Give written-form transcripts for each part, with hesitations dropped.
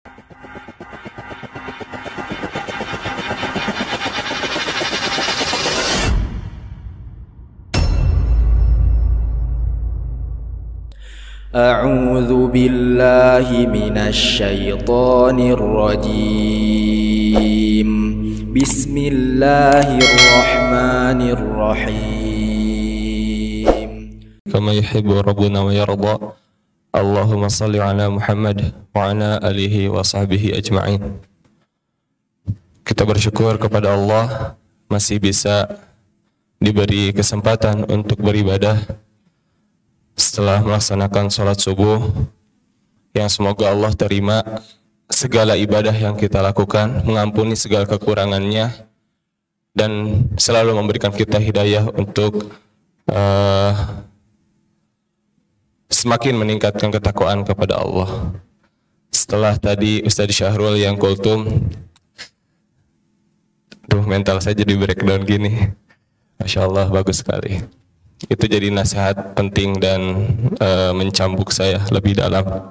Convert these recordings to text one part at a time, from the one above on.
A'udzu billahi minasy syaithanir rajim. Bismillahirrahmanirrahim. Kama yuhibbu rabbuna wa yarda. Allahumma salli ala Muhammad wa ala alihi wa sahbihi ajma'in. Kita bersyukur kepada Allah masih bisa diberi kesempatan untuk beribadah setelah melaksanakan sholat subuh, yang semoga Allah terima segala ibadah yang kita lakukan, mengampuni segala kekurangannya, dan selalu memberikan kita hidayah untuk semakin meningkatkan ketakwaan kepada Allah. Setelah tadi Ustaz Syahrul yang kultum, mental saya jadi breakdown gini. Masya Allah, bagus sekali. Itu jadi nasihat penting dan mencambuk saya lebih dalam.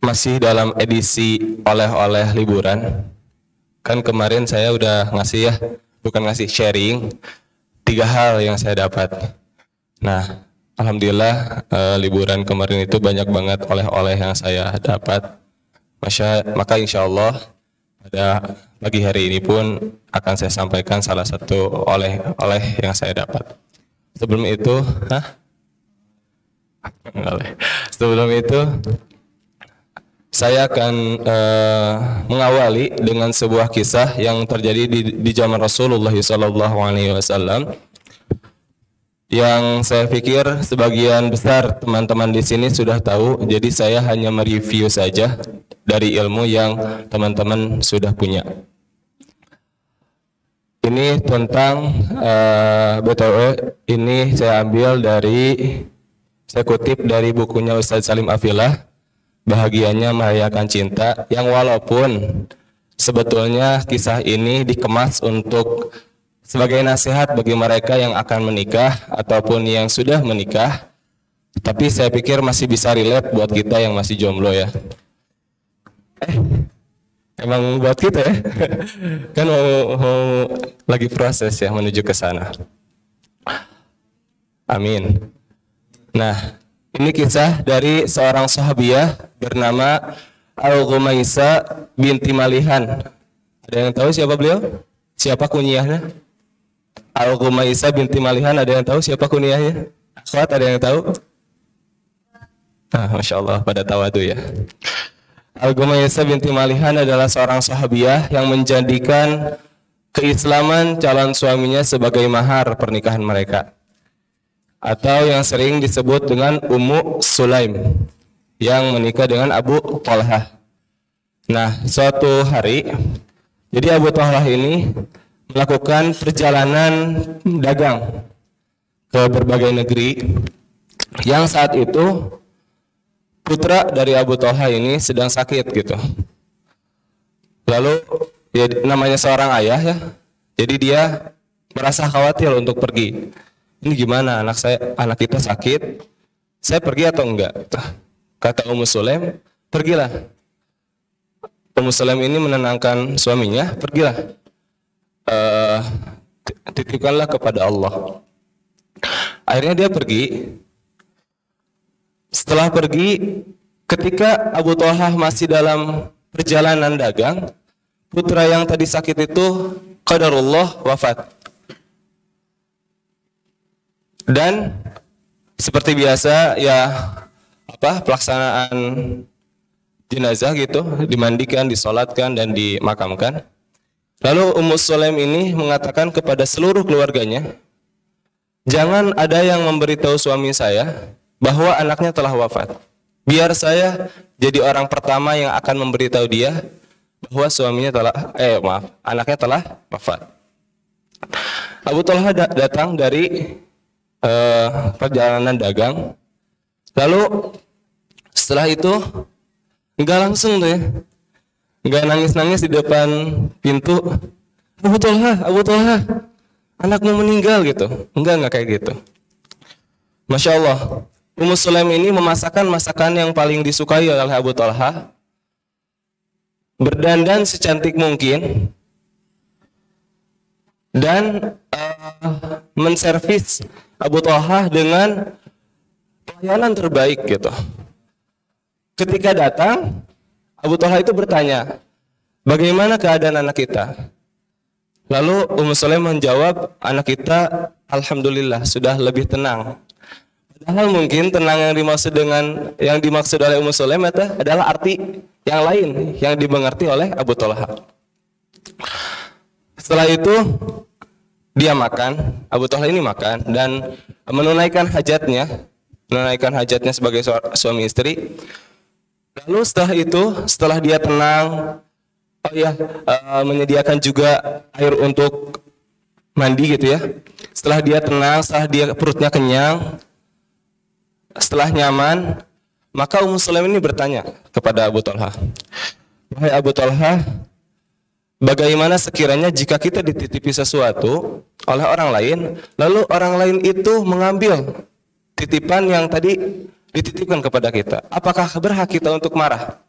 Masih dalam edisi oleh-oleh liburan. Kan kemarin saya udah ngasih sharing 3 hal yang saya dapat. Nah, alhamdulillah liburan kemarin itu banyak banget oleh-oleh yang saya dapat. Maka insya Allah pada pagi hari ini pun akan saya sampaikan salah satu oleh-oleh yang saya dapat. Sebelum itu saya akan mengawali dengan sebuah kisah yang terjadi di zaman Rasulullah SAW, yang saya pikir sebagian besar teman-teman di sini sudah tahu. Jadi saya hanya mereview saja dari ilmu yang teman-teman sudah punya. Ini tentang BTW, ini saya kutip dari bukunya Ustadz Salim Afilah, Bahagianya Merayakan Cinta, yang walaupun sebetulnya kisah ini dikemas untuk sebagai nasihat bagi mereka yang akan menikah ataupun yang sudah menikah, tapi saya pikir masih bisa relate buat kita yang masih jomblo ya. Emang buat kita ya, kan mau lagi proses ya menuju ke sana. Amin. Nah, ini kisah dari seorang sahabiah bernama Al-Ghumaisa binti Malihan. Ada yang tahu siapa beliau? Siapa kunyahnya? Al-Ghumaisa binti Malihan, ada yang tahu siapa kunyahnya? Akhwat, ada yang tahu? Masya Allah, pada tawadu ya. Al-Ghumaisa binti Malihan adalah seorang sahabiah yang menjadikan keislaman calon suaminya sebagai mahar pernikahan mereka, atau yang sering disebut dengan Ummu Sulaim, yang menikah dengan Abu Talhah. Nah, suatu hari, jadi Abu Talhah ini melakukan perjalanan dagang ke berbagai negeri, yang saat itu putra dari Abu Talha ini sedang sakit gitu. Lalu ya, namanya seorang ayah ya, jadi dia merasa khawatir untuk pergi. Ini gimana, anak kita sakit, saya pergi atau enggak? Kata Ummu Sulaim, pergilah. Ummu Sulaim ini menenangkan suaminya, pergilah. Titipkanlah kepada Allah. Akhirnya dia pergi. Setelah pergi, ketika Abu Talhah masih dalam perjalanan dagang, putra yang tadi sakit itu qadarullah wafat. Dan seperti biasa ya, pelaksanaan jenazah gitu, dimandikan, disolatkan dan dimakamkan. Lalu Ummu Sulaim ini mengatakan kepada seluruh keluarganya, jangan ada yang memberitahu suami saya bahwa anaknya telah wafat. Biar saya jadi orang pertama yang akan memberitahu dia bahwa anaknya telah wafat. Abu Talha datang dari perjalanan dagang. Lalu setelah itu enggak langsung tuh ya, enggak nangis-nangis di depan pintu, Abu Talha, anakmu meninggal gitu. Enggak kayak gitu. Masya Allah. Ummu Sulaim ini memasakkan masakan yang paling disukai oleh Abu Talha, berdandan secantik mungkin, dan menservis Abu Talha dengan pelayanan terbaik gitu. Ketika datang, Abu Talha itu bertanya, bagaimana keadaan anak kita? Lalu Ummu Sulaim menjawab, anak kita alhamdulillah sudah lebih tenang. Padahal mungkin tenang yang dimaksud oleh Ummu Sulaim adalah arti yang lain yang dimengerti oleh Abu Talha. Setelah itu dia makan, Abu Talha ini makan dan menunaikan hajatnya sebagai suami istri. Lalu setelah dia tenang, menyediakan juga air untuk mandi gitu ya. Setelah dia tenang, setelah dia perutnya kenyang, setelah nyaman, maka Ummu Sulaim ini bertanya kepada Abu Talha, wahai Abu Talha, bagaimana sekiranya jika kita dititipi sesuatu oleh orang lain, lalu orang lain itu mengambil titipan yang tadi dititipkan kepada kita, apakah berhak kita untuk marah?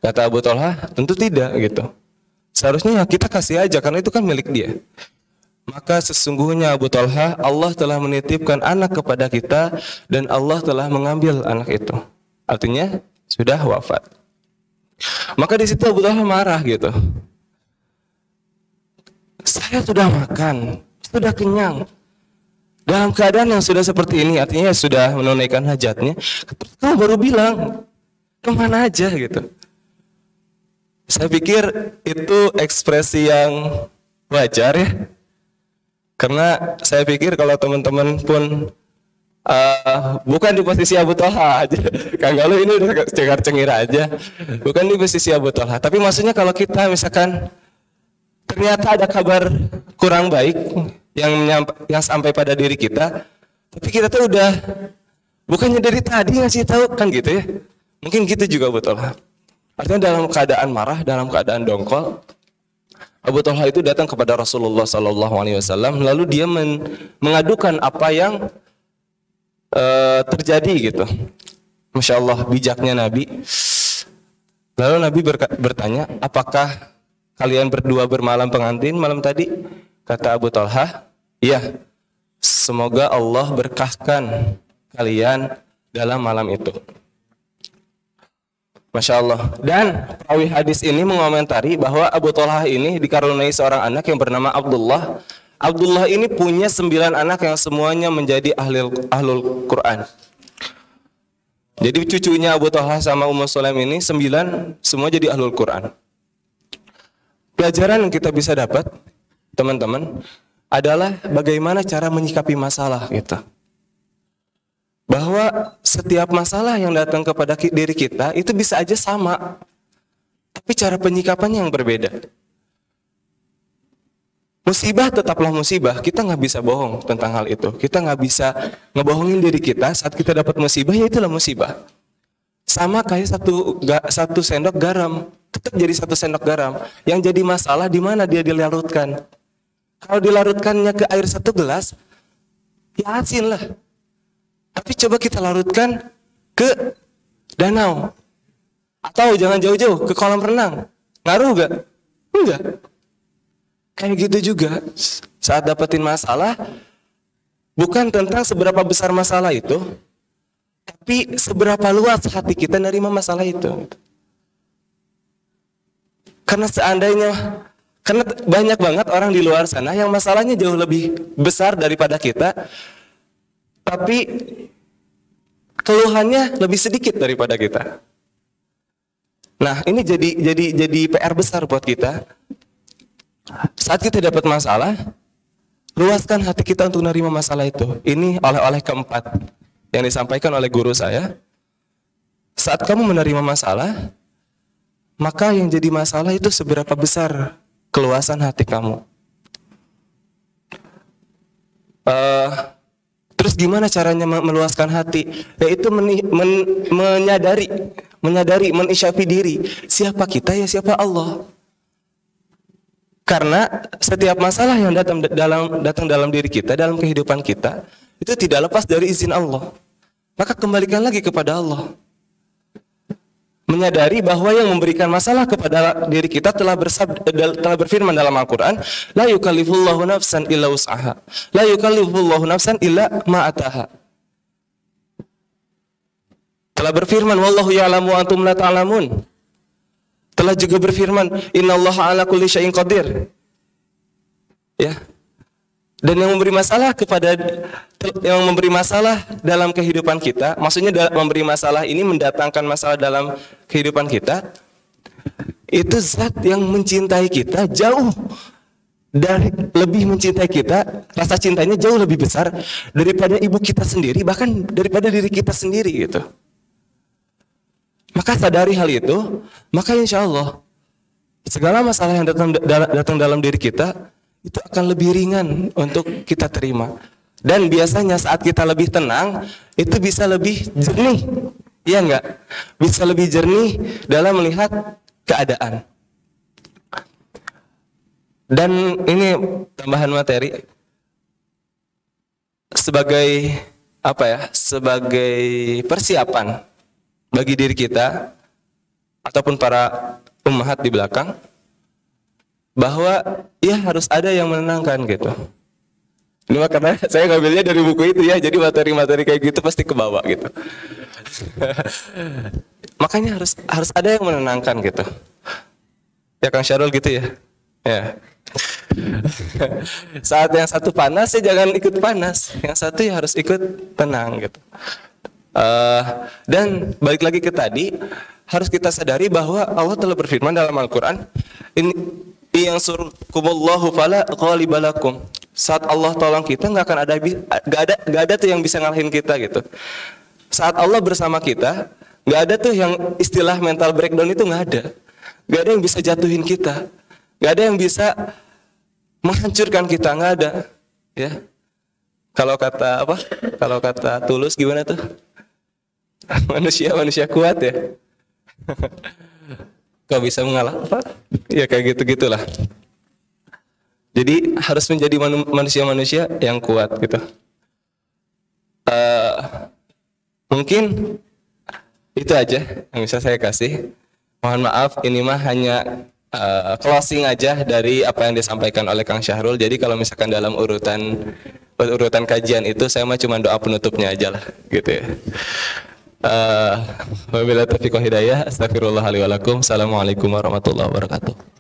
Kata Abu Talha, tentu tidak gitu. Seharusnya kita kasih aja karena itu kan milik dia. Maka sesungguhnya Abu Talha, Allah telah menitipkan anak kepada kita dan Allah telah mengambil anak itu. Artinya sudah wafat. Maka di situ Abu Talha marah gitu. Saya sudah makan, sudah kenyang. Dalam keadaan yang sudah seperti ini, artinya sudah menunaikan hajatnya, terus kamu baru bilang, kemana aja gitu. Saya pikir itu ekspresi yang wajar ya. Karena saya pikir kalau teman-teman pun bukan di posisi Abu Talha aja, Kang Galuh ini udah cengar-cengir aja, bukan di posisi Abu Talha. Tapi maksudnya kalau kita misalkan ternyata ada kabar kurang baik yang sampai pada diri kita, tapi kita tuh udah bukannya dari tadi ngasih tahu kan gitu ya. Mungkin gitu juga Abu Talha. Artinya dalam keadaan marah, dalam keadaan dongkol, Abu Talha itu datang kepada Rasulullah SAW, lalu dia mengadukan apa yang terjadi gitu. Masya Allah, bijaknya Nabi. Lalu Nabi bertanya, apakah kalian berdua bermalam pengantin malam tadi? Kata Abu Talha, iya. Semoga Allah berkahkan kalian dalam malam itu. Masya Allah. Dan perawi hadis ini mengomentari bahwa Abu Talha ini dikaruniai seorang anak yang bernama Abdullah. Abdullah ini punya 9 anak yang semuanya menjadi ahlul Quran. Jadi cucunya Abu Talha sama Ummu Sulaim ini 9 semua jadi ahlul Quran. Pelajaran yang kita bisa dapat, teman-teman, adalah bagaimana cara menyikapi masalah gitu. Bahwa setiap masalah yang datang kepada diri kita itu bisa aja sama, tapi cara penyikapannya yang berbeda. Musibah tetaplah musibah, kita nggak bisa bohong tentang hal itu. Kita nggak bisa ngebohongin diri kita saat kita dapat musibah, ya itulah musibah. Sama kayak satu sendok garam, tetap jadi 1 sendok garam. Yang jadi masalah di mana dia dilarutkan. Kalau dilarutkannya ke air 1 gelas, ya asin lah. Tapi coba kita larutkan ke danau. Atau jangan jauh-jauh, ke kolam renang. Ngaruh gak? Enggak. Kayak gitu juga. Saat dapetin masalah, bukan tentang seberapa besar masalah itu, tapi seberapa luas hati kita nerima masalah itu. Karena banyak banget orang di luar sana yang masalahnya jauh lebih besar daripada kita, tapi keluhannya lebih sedikit daripada kita. Nah, ini jadi PR besar buat kita. Saat kita dapat masalah, luaskan hati kita untuk menerima masalah itu. Ini oleh-oleh keempat yang disampaikan oleh guru saya. Saat kamu menerima masalah, maka yang jadi masalah itu seberapa besar keluasan hati kamu. Terus gimana caranya meluaskan hati? Yaitu menyadari, menisyafi diri. Siapa kita ya siapa Allah. Karena setiap masalah yang datang dalam diri kita, dalam kehidupan kita, itu tidak lepas dari izin Allah. maka kembalikan lagi kepada Allah. Menyadari bahwa yang memberikan masalah kepada diri kita telah berfirman dalam Al-Quran, la yukallifullahu nafsan illa wus'aha, la yukallifullahu nafsan illa ma'ataha. Telah berfirman, wallahu ya'lamu antum la ta'lamun. Telah juga berfirman, innallaha ala kulli syai'in qadir. Ya. Dan yang memberi masalah dalam kehidupan kita, maksudnya memberi masalah ini mendatangkan masalah dalam kehidupan kita, itu zat yang mencintai kita jauh dari, lebih mencintai kita, rasa cintanya jauh lebih besar daripada ibu kita sendiri, bahkan daripada diri kita sendiri gitu. Maka sadari hal itu, maka insya Allah segala masalah yang datang dalam diri kita itu akan lebih ringan untuk kita terima. Dan biasanya saat kita lebih tenang, itu bisa lebih jernih. Iya enggak? Bisa lebih jernih dalam melihat keadaan. Dan ini tambahan materi sebagai apa ya? Sebagai persiapan bagi diri kita ataupun para ummahat di belakang, bahwa ya harus ada yang menenangkan gitu. Ini karena saya ngambilnya dari buku itu ya, jadi materi-materi kayak gitu pasti kebawa gitu. Makanya harus ada yang menenangkan gitu. Ya Kang Syarul gitu ya. Ya. Saat yang satu panas ya jangan ikut panas, yang satu ya harus ikut tenang gitu. Dan balik lagi ke tadi, harus kita sadari bahwa Allah telah berfirman dalam Al-Quran, yang surkumullahu fala ghalibalakum. Saat Allah tolong kita nggak ada tuh yang bisa ngalahin kita gitu. Saat Allah bersama kita, nggak ada tuh yang istilah mental breakdown itu nggak ada. Nggak ada yang bisa jatuhin kita, nggak ada yang bisa menghancurkan kita, nggak ada. Ya. Kalau kata Tulus gimana tuh? Manusia kuat ya. Kau bisa mengalah apa? Ya kayak gitu-gitulah. Jadi harus menjadi manusia-manusia yang kuat gitu. Mungkin itu aja yang bisa saya kasih. Mohon maaf, ini mah hanya closing aja dari apa yang disampaikan oleh Kang Syahrul. Jadi kalau misalkan dalam urutan kajian itu saya mah cuma doa penutupnya aja lah gitu ya. Wabillahi taufiq wal hidayah. Astagfirullahaladzim. Assalamualaikum warahmatullahi wabarakatuh.